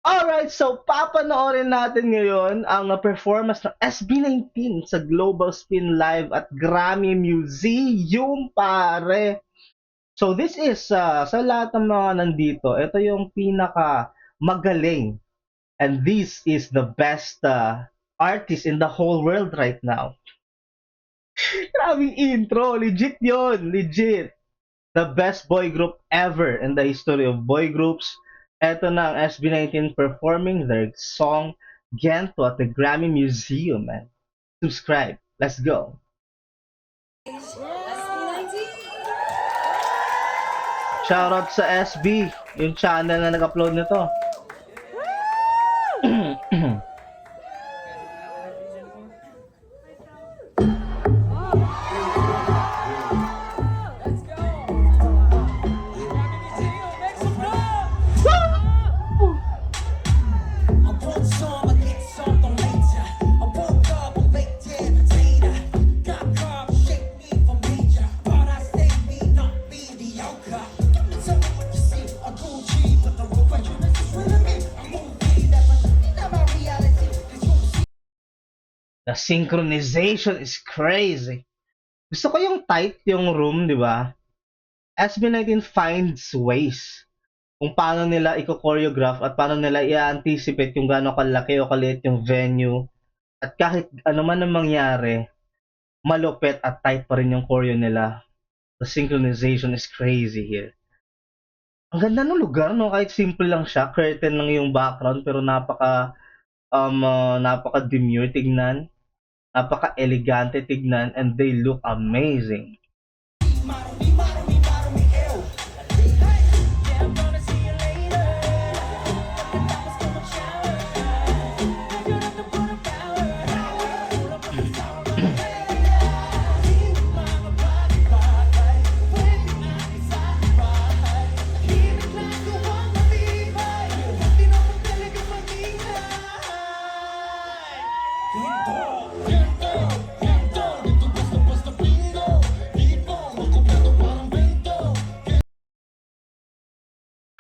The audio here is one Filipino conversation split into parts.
Alright, so papanoorin natin ngayon ang performance ng SB19 sa Global Spin Live at Grammy Museum, pare. So this is, sa lahat ng mga nandito, ito yung pinaka magaling. And this is the best artist in the whole world right now. Grabing intro, legit yon, legit. The best boy group ever in the history of boy groups. Eto na ang SB19 performing their song Gento at the Grammy Museum, man. Subscribe. Let's go. Shoutout sa SB, yung channel na nag-upload nito. The synchronization is crazy. Gusto ko yung tight yung room, di ba? SB19 finds ways kung paano nila i-choreograph at paano nila i-anticipate kung gaano kalaki o kaliit yung venue. At kahit ano man ang mangyari, malupit at tight pa rin yung choreo nila. The synchronization is crazy here. Ang ganda ng lugar, no? Kahit simple lang siya, curtain lang yung background, pero napaka demure tignan. Napaka-elegante tignan and they look amazing.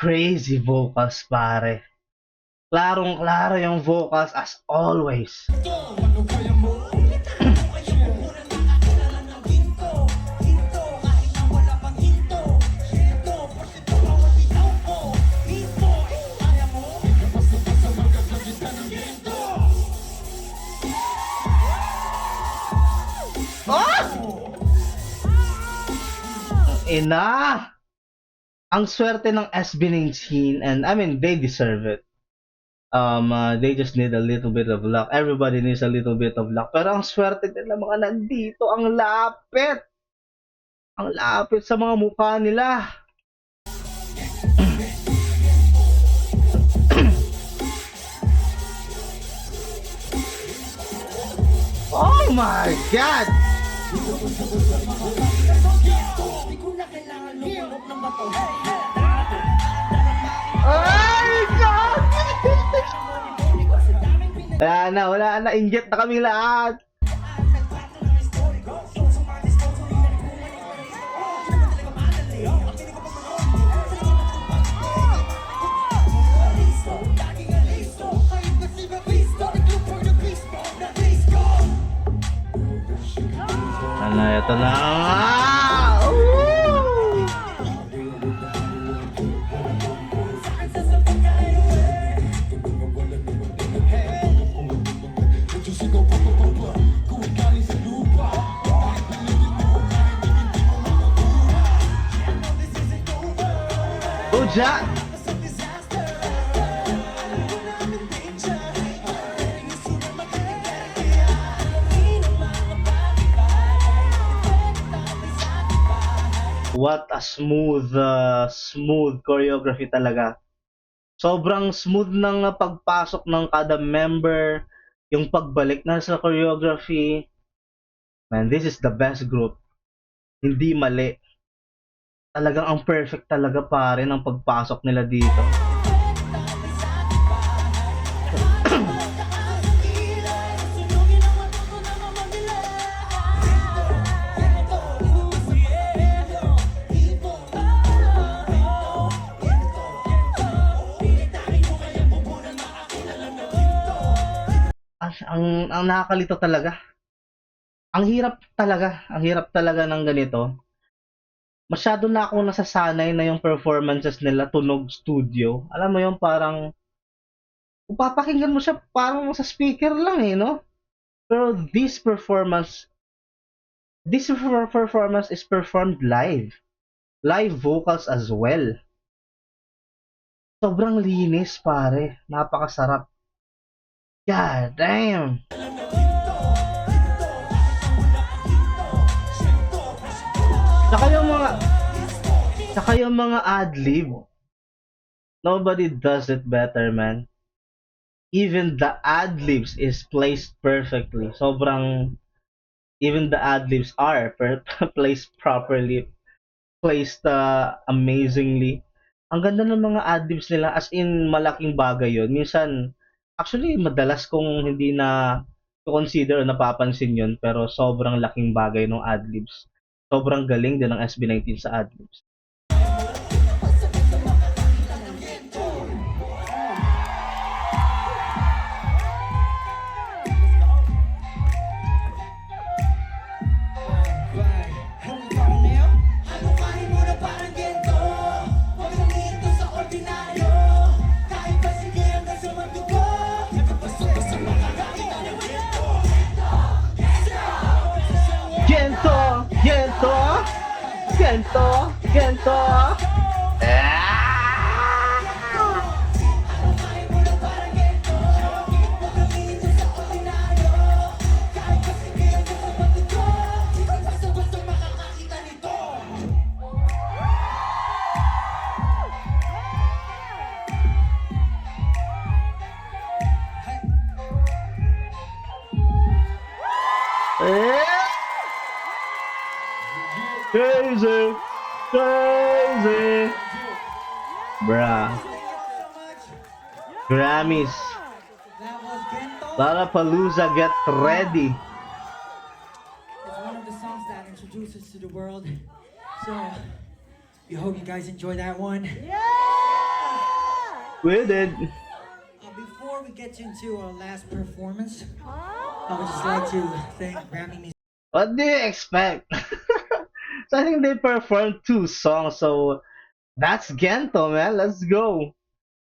Crazy vocals, pare. Klarong-klaro yung vocals as always. Ina! Ang swerte ng SB19 and I mean they deserve it. They just need a little bit of luck. Everybody needs a little bit of luck. Pero ang swerte nila mga nandito, ang lapit. Ang lapit sa mga mukha nila. Oh my God! Ay, God! Wala na, injet na kami lahat. Ito na nga! Uja! What a smooth choreography talaga. Sobrang smooth ng pagpasok ng kada member, yung pagbalik na sa choreography. Man, this is the best group. Hindi mali. Talagang ang perfect talaga pare ng pagpasok nila dito. ang nakakalito talaga. Ang hirap talaga ng ganito. Masyado na akong nasasanay na yung performances nila tunog studio. Alam mo yung parang kung papakinggan mo siya parang sa speaker lang eh, no? Pero this performance is performed live. Live vocals as well. Sobrang linis, pare. Napakasarap. God damn. Saka yung mga saka yung mga ad-lib. Nobody does it better, man. Even the ad-libs is placed perfectly. Even the ad-libs are placed properly, placed amazingly. Ang ganda ng mga ad-libs nila, as in malaking bagay yon. Minsan, actually, madalas kong hindi na consider o napapansin yon, pero sobrang laking bagay ng ad-libs. Sobrang galing din ng SB19 sa ad-libs. Gento! Gento! Gento! Gento! Crazy! Crazy! Bruh. Grammys. Lollapalooza, get ready. It's one of the songs that introduces us to the world. So, we hope you guys enjoy that one. We did. Before we get into our last performance, I would just like to thank Grammy Music. What do you expect? So I think they performed 2 songs, so that's Gento, man. Let's go.